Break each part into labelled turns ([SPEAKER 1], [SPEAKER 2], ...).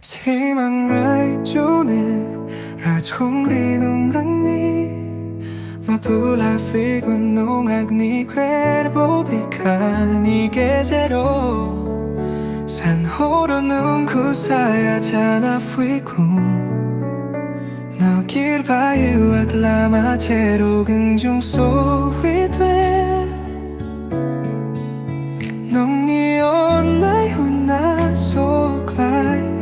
[SPEAKER 1] Simangni rajkungri nung agni mapula figu nung agni cuerpo picani 계제로 산호로 nung kusaya jana figu 너길 봐요 아글라마 제로 긍중 소위 돼 농니 온나이 훈나 속라이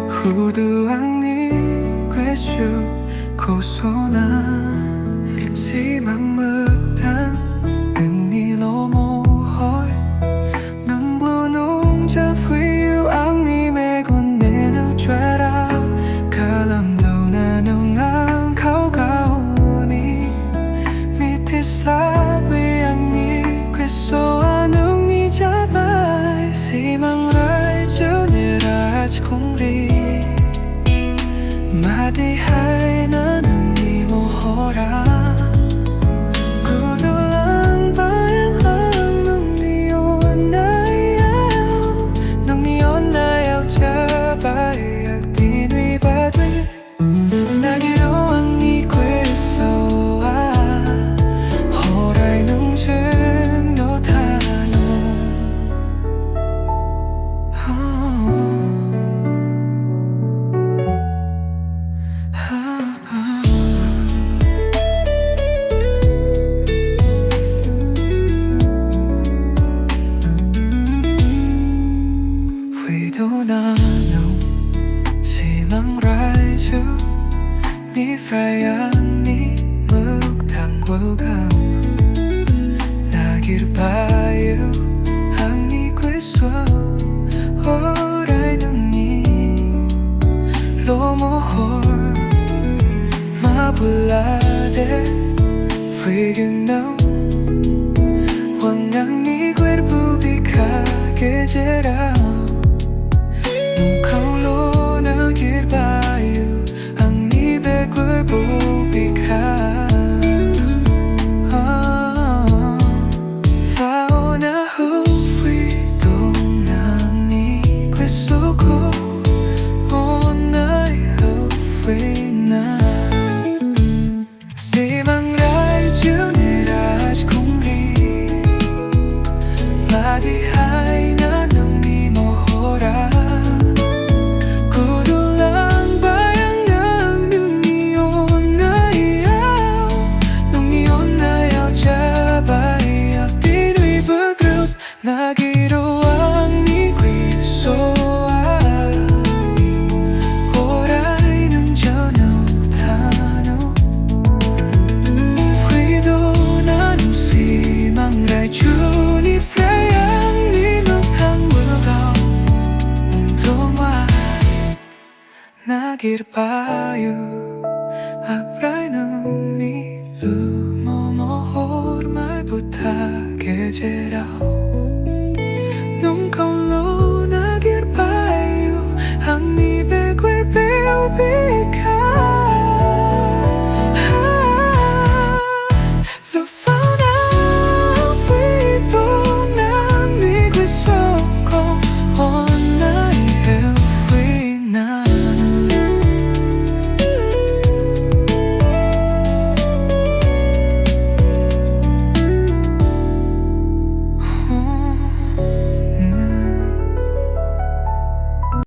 [SPEAKER 1] 후두앙니 괴슈 고소나 시맘흑당 은니 로모헐 눈블루 농자 후유 앙니 매곤 내누 죄라 칼럼도 나농앙 가오가오니 밑에 슬라비 앙니 괴소아 농니 자바이 시망라이 주니라지 콩리 마디하이 나는 니 모호라 구둘랑 바양항 농니 온나야오 농니 온나야오 자바이 악딘 위바들 나기로 왕니 괴소아 호라이 농증 노타노 위도 나누 시망라이주 니 프라양 니 묵탕굴감 나길 봐요 항니 괴소 호라이 능니 로모홀 마불라데 위그노 왕강니 cuerpo pica 계제라 nung kaulo nagir bayo ang nibe cuerpo pica fauna hufui dong nang ni queso ko onay hufui na simangrai juniraj kungri madihay na nung ni mohora 나기로 왕니 괴소아 호라이는 전우타누 위도 나누 시망라이 주니 프라양니 묵탕물가 웅동와 나기를 봐요 악라이는 니 루모모호르 말부탁 계제라